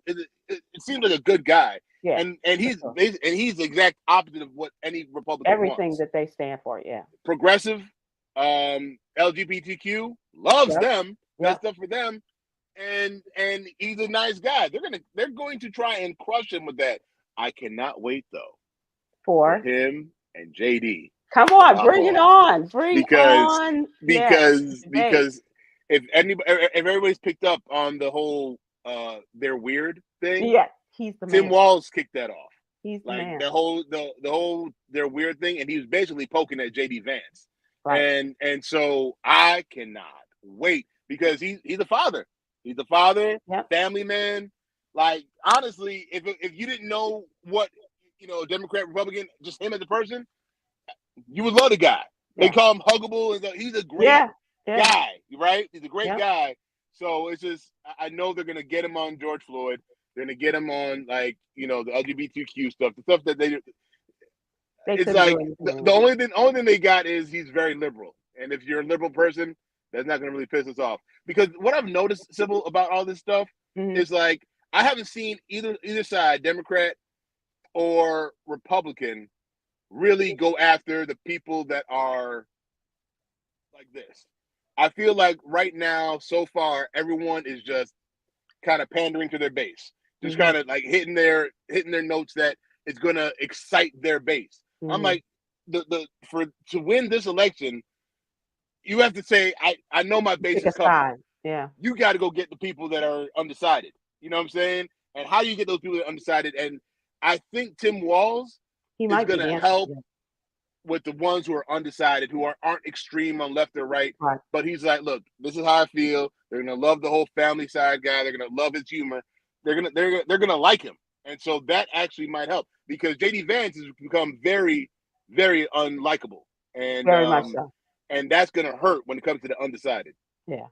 it seems like a good guy, Yeah, and he's the exact opposite of what any Republican everything wants. that they stand for. Yeah, Progressive, LGBTQ, loves yep, them, does yep. stuff for them, and he's a nice guy. They're going to try and crush him with that. I cannot wait though for For him and JD. come on, bring it Oh, on, bring because on. Yes, because debate. because if everybody's picked up on the whole they're weird thing, Yeah, he's the Tim man. Walz kicked that off. He's the Like man. the whole they're weird thing, and he was basically poking at JD Vance. Right. And so I cannot wait because he's a father. He's a father, Yep. family man. Like honestly, if you didn't know what Democrat, Republican, just him as a person, you would love the guy. They Yeah. call him huggable, and he's a great Yeah. guy, right? He's a great Yep. guy. So it's just I know they're gonna get him on George Floyd. They're gonna get him on the LGBTQ stuff, the stuff that They it's couldn't like do anything the with it. only thing they got is he's very liberal, and if you're a liberal person, that's not gonna really piss us off. Because what I've noticed, Sybil, about all this stuff Mhm. is like I haven't seen either side, Democrat or Republican, really go after the people that are like this. I feel like right now, so far, everyone is just kind of pandering to their base, just Mhm. kind of like hitting their notes that it's gonna excite their base. I'm Mhm. like, to win this election, you have to say, I know my base Pick a is coming. side. Yeah. You got to go get the people that are undecided. You know what I'm saying? And how do you get those people that are undecided? And I think Tim Walz He is might be going the to answer. help Yeah. with the ones who are undecided, who aren't extreme on left or right. Right. But he's like, look, this is how I feel. They're gonna love the whole family side guy. They're gonna love his humor. They're gonna like him, and so that actually might help because JD Vance has become very, very unlikable, Very much so. and that's gonna hurt when it comes to the undecided. Yeah.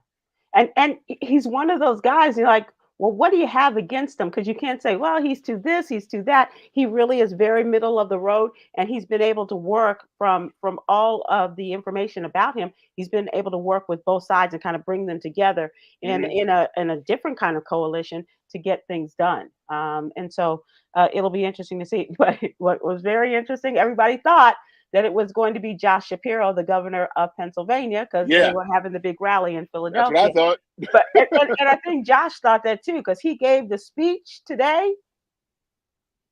And he's one of those guys. You're like, well, what do you have against him? Because you can't say, well, he's to this, he's to that. He really is very middle of the road, and he's been able to work from all of the information about him. He's been able to work with both sides and kind of bring them together in a different kind of coalition to get things done. And so it'll be interesting to see. But what was very interesting, everybody thought that it was going to be Josh Shapiro, the governor of Pennsylvania, because they Yeah, were having the big rally in that's what I Philadelphia. thought. But and I think Josh thought that too, because he gave the speech today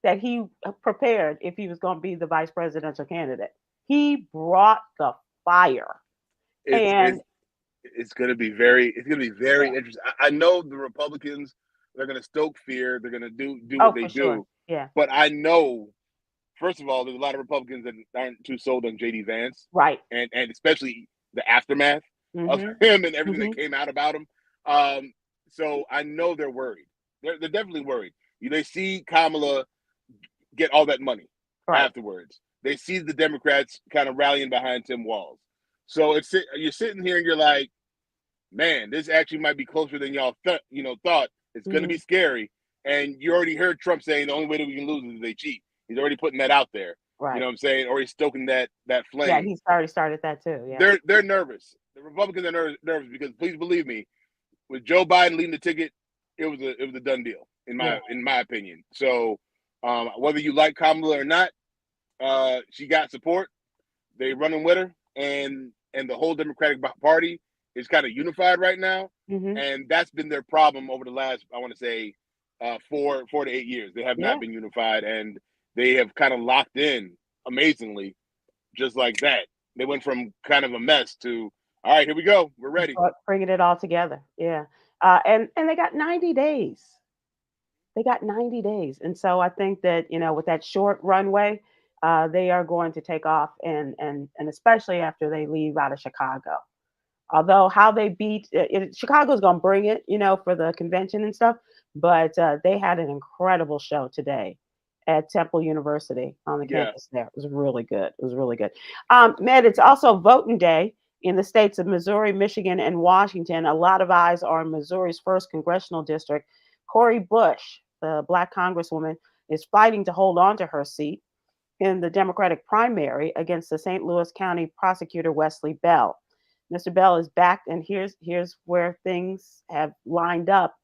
that he prepared if he was going to be the vice presidential candidate. He brought the fire, It's and it's it's gonna be very yeah, interesting. I know the Republicans, they're gonna stoke fear. They're gonna do oh, what they for sure, do, yeah, but I know. First of all, there's a lot of Republicans that aren't too sold on JD Vance, right, and especially the aftermath of mm-hmm, him and everything mm-hmm, that came out about him. Um, so I know they're worried. They're definitely worried. They see Kamala get all that money right, afterwards. They see the Democrats kind of rallying behind Tim Walz. So you're sitting here and you're like, man, this actually might be closer than y'all thought. It's going to mm-hmm, be scary. And you already heard Trump saying the only way that we can lose is if they cheat. He's already putting that out there. You right, know what I'm saying? Or he's stoking that yeah. flame. He's already started that too. Yeah, They're nervous. The Republicans are nervous because please believe me, with Joe Biden leading the ticket, it was a done deal in yeah, my opinion. So whether you like Kamala or not, she got support. They running with her, and the whole Democratic Party is kind of unified right now, mm-hmm, and that's been their problem over the last, I want to say, 4 to 8 years. They have yeah. not been unified, and they have kind of locked in amazingly, just like that. They went from kind of a mess to, all right, here we go, we're ready. Bringing it all together. Yeah, and they got 90 days. They got 90 days. And so I think that, with that short runway, they are going to take off and especially after they leave out of Chicago. Although how they beat Chicago's going to bring it, for the convention and stuff, but they had an incredible show today at Temple University on the Yeah. campus there. It was really good. It was really good. Med, it's also voting day in the states of Missouri, Michigan, and Washington. A lot of eyes are on Missouri's first congressional district. Cori Bush, the Black Congresswoman, is fighting to hold on to her seat in the Democratic primary against the St. Louis County prosecutor Wesley Bell. Mr. Bell is backed, and here's where things have lined up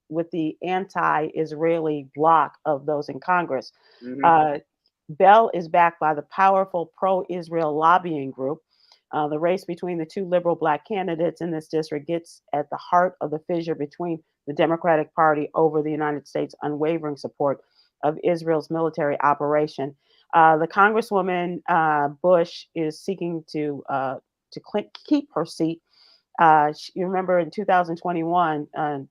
with the anti-Israeli bloc of those in Congress. Mhm. Bell is backed by the powerful pro-Israel lobbying group. The race between the two liberal Black candidates in this district gets at the heart of the fissure between the Democratic Party over the United States' unwavering support of Israel's military operation. The Congresswoman Bush is seeking to keep her seat. You remember in 2021,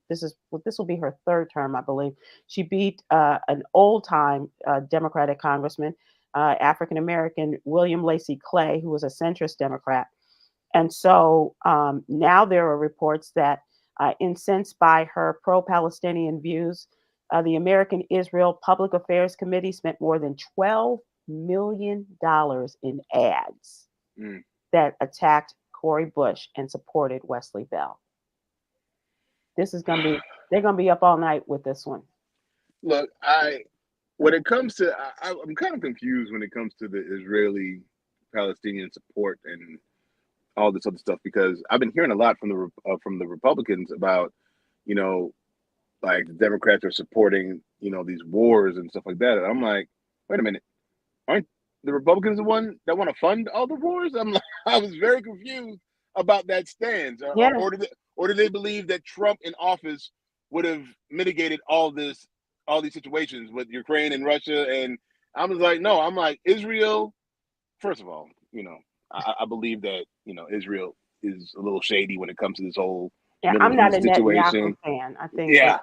this will be her third term, I believe. She beat an old-time Democratic congressman, African American William Lacey Clay, who was a centrist Democrat. And so now there are reports that, incensed by her pro-Palestinian views, the American Israel Public Affairs Committee spent more than $12 million in ads that attacked Cori Bush and supported Wesley Bell. This is going to be, they're going to be up all night with this one. Look, when it comes to, I'm kind of confused when it comes to the Israeli-Palestinian support and all this other stuff, because I've been hearing a lot from the Republicans about, like the Democrats are supporting, these wars and stuff like that. And I'm like, wait a minute, aren't the Republicans the one that want to fund all the wars? I was very confused about that stance. Yeah. Or do they believe that Trump in office would have mitigated all these situations with Ukraine and Russia? And I was like, no, I'm like, Israel, first of all, I believe that, Israel is a little shady when it comes to this whole Middle I'm not East a situation. Netanyahu fan. I think Yeah.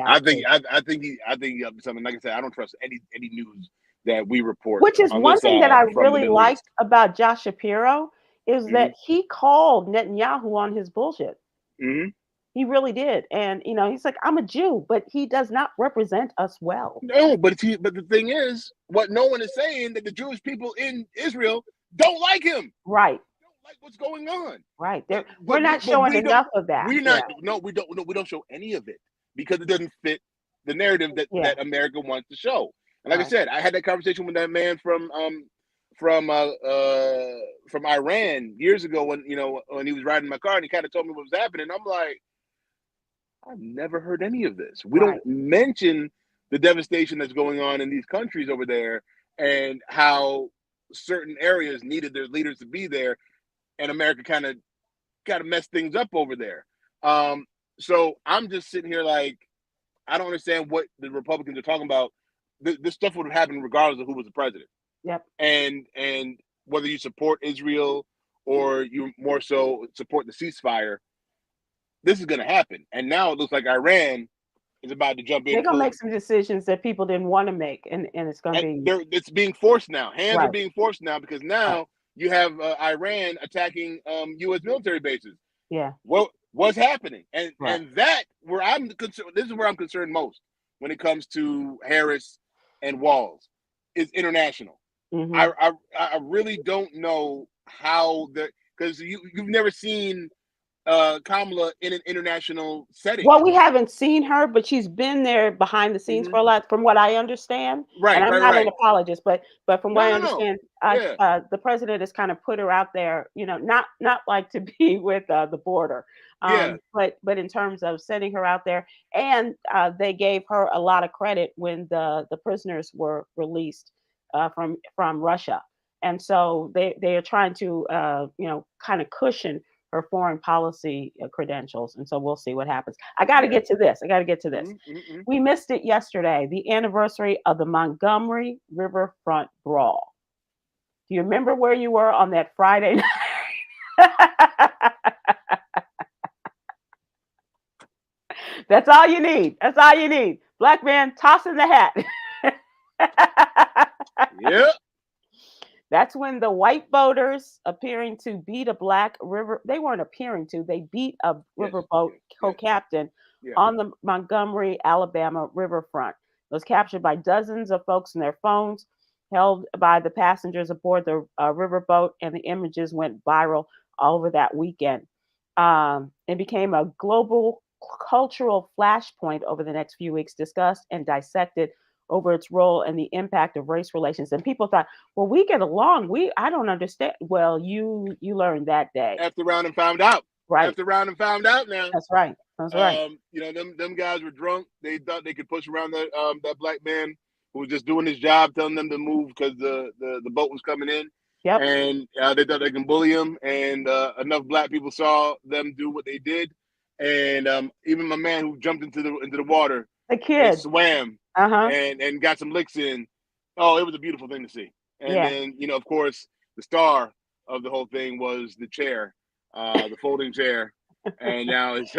I think he up to something. Like I said, I don't trust any news that we report. Which is on one this thing that I from the really Middle liked East. about Josh Shapiro is Mhm. that he called Netanyahu on his bullshit. Mm-hmm. He really did. And, he's like, I'm a Jew, but he does not represent us well. No, but the thing is, what no one is saying, that the Jewish people in Israel don't like him. Right. Don't like what's going on. Right. But We're not showing enough of that. We're not. Yeah. No, we don't. No, we don't show any of it because it doesn't fit the narrative that America wants to show. And like I said, I had that conversation with that man from Iran years ago when he was riding my car, and he kind of told me what was happening. I'm like, I've never heard any of this. We don't mention the devastation that's going on in these countries over there and how certain areas needed their leaders to be there, and America kind of messed things up over there. So I'm just sitting here like, I don't understand what the Republicans are talking about. This stuff would have happened regardless of who was the president. Yep. And whether you support Israel or you more so support the ceasefire, this is going to happen. And now it looks like Iran is about to jump in. They're going to make some decisions that people didn't want to make, and it's going to be. It's being forced now. Hands are being forced now because now you have Iran attacking U.S. military bases. Yeah. What's happening? And that where I'm concerned. This is where I'm concerned most when it comes to Harris and Walz is international. Mm-hmm. I really don't know how because you've never seen Kamala in an international setting. Well, we haven't seen her, but she's been there behind the scenes for a lot, from what I understand. Right, and I'm not an apologist, but from what I understand, the president has kind of put her out there, not like to be with the border, but in terms of sending her out there, and they gave her a lot of credit when the prisoners were released from Russia, and so they are trying to kind of cushion her foreign policy credentials. And so we'll see what happens. I got to get to this. Mm-hmm. We missed it yesterday, the anniversary of the Montgomery riverfront brawl. Do you remember where you were on that Friday night? That's all you need. Black man tossing the hat. Yep. That's when the white voters appearing to beat a black river. They weren't appearing to. They beat a riverboat co-captain on the Montgomery, Alabama riverfront. was captured by dozens of folks in their phones, held by the passengers aboard the riverboat, and the images went viral all over that weekend. It became a global cultural flashpoint over the next few weeks, discussed and dissected over its role and the impact of race relations. And people thought, well, we get along. I don't understand. Well, you learned that day. After round and found out. Right. After round and found out now. That's right. That's right. Them guys were drunk. They thought they could push around that black man who was just doing his job, telling them to move because the boat was coming in. Yep. And they thought they can bully him. And enough black people saw them do what they did. And even my man who jumped into the water, the kid swam and got some licks in. Oh, it was a beautiful thing to see. And then, of course, the star of the whole thing was the chair, the folding chair. And now it's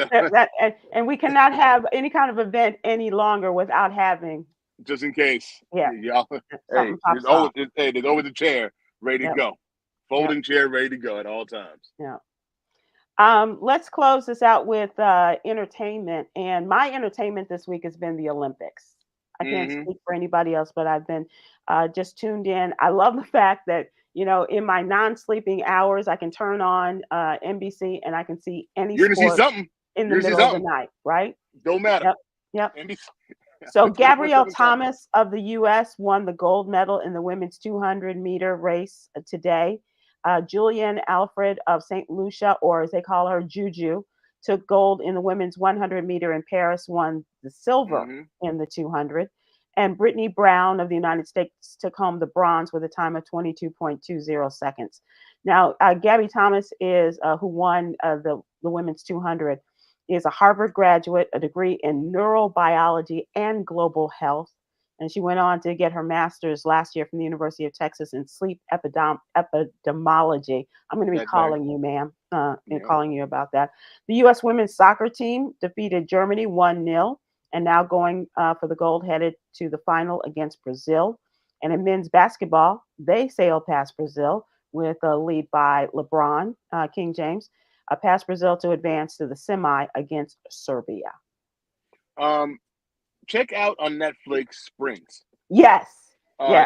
and we cannot have any kind of event any longer without having, just in case. Y'all, there's always a chair ready to go. Folding chair ready to go at all times. Yeah. Let's close this out with entertainment. And my entertainment this week has been the Olympics. I can't speak for anybody else, but I've been just tuned in. I love the fact that, in my non-sleeping hours, I can turn on NBC and I can see any You're sport gonna see something in the middle of the night, right? Don't matter. Yep. So Gabrielle Thomas of the U.S. won the gold medal in the women's 200-meter race today. Julian Alfred of St. Lucia, or as they call her, Juju, took gold in the women's 100-meter in Paris, won the silver in the 200. And Brittany Brown of the United States took home the bronze with a time of 22.20 seconds. Now, Gabby Thomas is who won the women's 200, is a Harvard graduate, a degree in neurobiology and global health. And she went on to get her master's last year from the University of Texas in sleep epidemiology. I'm going to be calling you, ma'am, and calling you about that. The U.S. women's soccer team defeated Germany 1-0 and now going for the gold, headed to the final against Brazil. And in men's basketball, they sailed past Brazil with a lead by LeBron, King James, past Brazil to advance to the semi against Serbia. Check out on Netflix Sprint. Yes.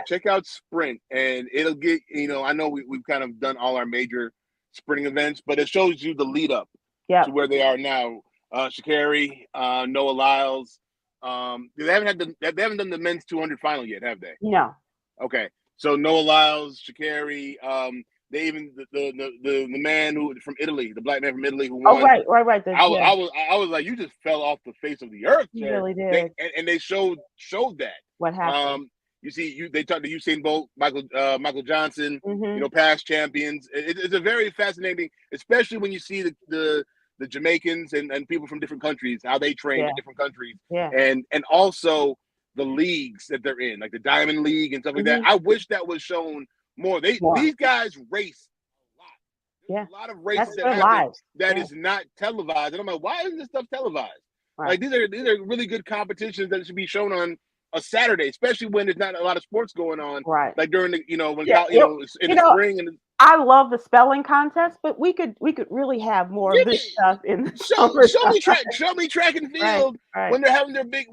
Check out Sprint, and it'll get, I know we've kind of done all our major sprinting events, but it shows you the lead up to where they are now. Sha'Carri, Noah Lyles. They haven't done the men's 200 final yet, have they? No. Okay. So Noah Lyles, Sha'Carri, they even the man who from Italy, the black man from Italy who won. Oh, right. I was like, you just fell off the face of the earth. You really did. And they showed that. What happened? They talked to Usain Bolt, Michael Johnson, past champions. It's a very fascinating, especially when you see the Jamaicans and people from different countries, how they train in different countries, and also the leagues that they're in, like the Diamond League and stuff like that. I wish that was shown more. These guys race a lot. There's a lot of races that happen that is not televised, and I'm like, why isn't this stuff televised? Right. Like these are really good competitions that should be shown on a Saturday, especially when there's not a lot of sports going on. Right. Like during the in the spring and. I love the spelling contest, but we could really have more of this stuff in the show me track and field when they're having their big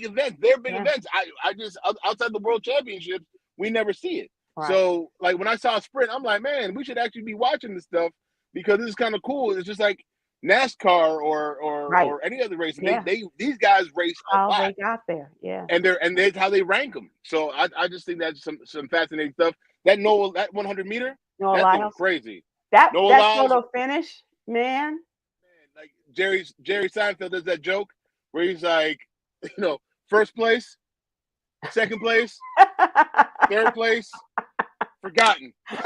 events. Their big events. I just outside the world championships, we never see it. Right. So like when I saw sprint, I'm like, man, we should actually be watching this stuff because this is kind of cool. It's just like NASCAR or any other race. These guys race a lot. How they got there, and that's how they rank them. So I just think that's some fascinating stuff. That 100 meter, that's crazy. That photo finish, man. Like Jerry Seinfeld does that joke where he's like, first place, second place, third place, forgotten. That's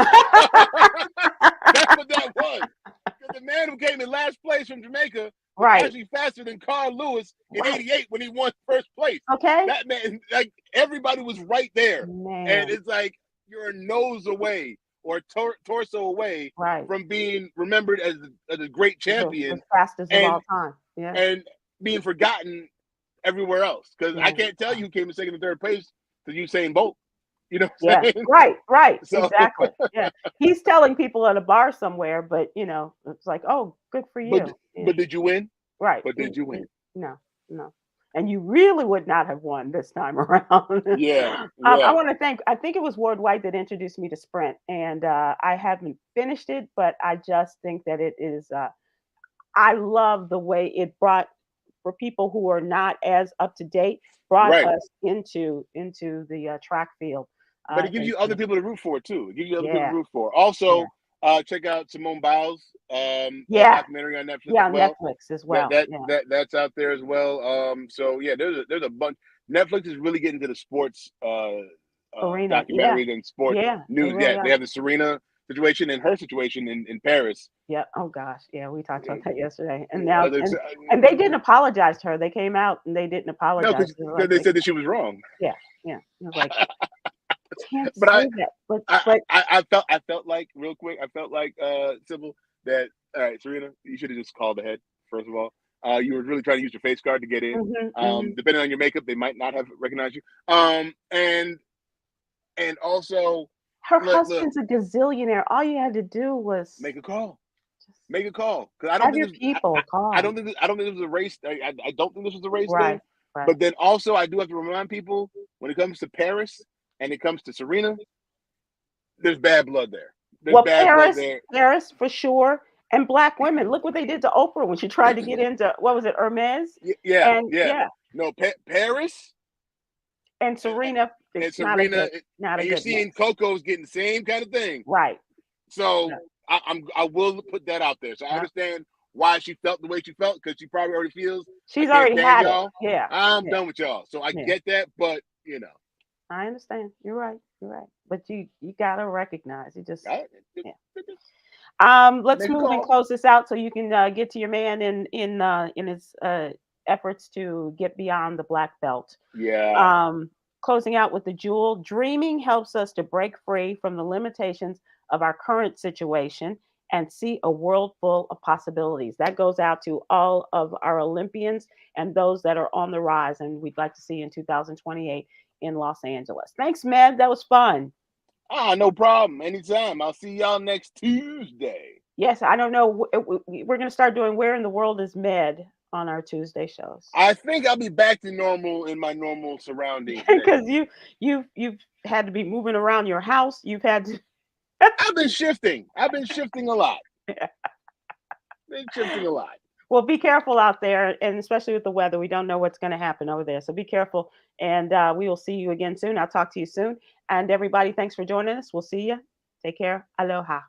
what that was. Because the man who came in last place from Jamaica was actually faster than Carl Lewis in '88 when he won first place. Okay. That man, like everybody was right there, and it's like you're a nose away or torso away from being remembered as a great champion, the fastest of all time, and being forgotten everywhere else. Because I can't tell you who came in second and third place to Usain Bolt. You know what I'm saying? Right. So. Exactly. Yeah. He's telling people at a bar somewhere, but it's like, oh, good for you. But did you win? Right. But did you win? No. and you really would not have won this time around. Yeah, I yeah. want to thank, I think it was Ward White that introduced me to Sprint, and I haven't finished it, but I just think that it is, I love the way it brought, for people who are not as up to date, brought Right. us into the track field. But it gives you other And people to root for too. It gives you other people yeah, to root for. yeah, Also, check out Simone Biles yeah, documentary on Netflix yeah, as on well. Netflix as That well. that Yeah, that that's out there as well. So yeah, there's a bunch. Netflix is really getting to the sports arena. Yeah, documentaries and sport yeah, they news. really Yeah, they are. have the Serena situation and her situation in Paris. Yeah. Oh gosh. Yeah, we talked about that yesterday. And Uh, now, there's, uh, and they didn't apologize to her. They came out and they didn't no, apologize. because They were like, they said that she was wrong. yeah, yeah. It was like, can't But say that. I felt like real quick. I felt like Sybil that all right, Serena, you should have just called ahead. First of all, you were really trying to use your face card to get in. Mhm, mhm. Depending on your makeup, they might not have recognized you. And also Her look, husband's a gazillionaire. All you had to do was make a call. just Make a call because I don't have think your this. people I call. don't think I don't think this was a race. I don't think this was a race thing. Right, right. But then also, I do have to remind people when it comes to Paris and it comes to Serena, there's bad blood there. There's Well, bad blood there. Paris for sure, and black women. Look what they did to Oprah when she tried to get into, what was it, Hermes? Yeah, And yeah. yeah, No, Paris and and, Serena, and it's Serena, not a and you're good seeing mix. Coco's getting the same kind of thing. Right. So Yeah. I will put that out there. So I Yeah. understand why she felt the way she felt because she probably already feels I She's can't already stand had it. y'all. Yeah. I'm Yeah. done with y'all. So I Yeah. get that, but I understand. You're right. You're right. But you gotta recognize. You just, I, yeah. it- Let's make a move and call. close this out so you can get to your man in his efforts to get beyond the black belt. Yeah. Um, Closing out with the jewel, dreaming helps us to break free from the limitations of our current situation and see a world full of possibilities. That goes out to all of our Olympians and those that are on the rise, and we'd like to see in 2028 in Los Angeles. Thanks, man. That was fun. No problem. Anytime. I'll see y'all next Tuesday. Yes, I don't know. We're going to start doing Where in the World is Med on our Tuesday shows. I think I'll be back to normal in my normal surroundings next Because week. you've had to be moving around your house. You've had to. I've been shifting. I've been shifting a lot. Been shifting a lot. Well, be careful out there, and especially with the weather, we don't know what's going to happen over there. So be careful, and we will see you again soon. I'll talk to you soon. And everybody, thanks for joining us. We'll see you. Take care. Aloha.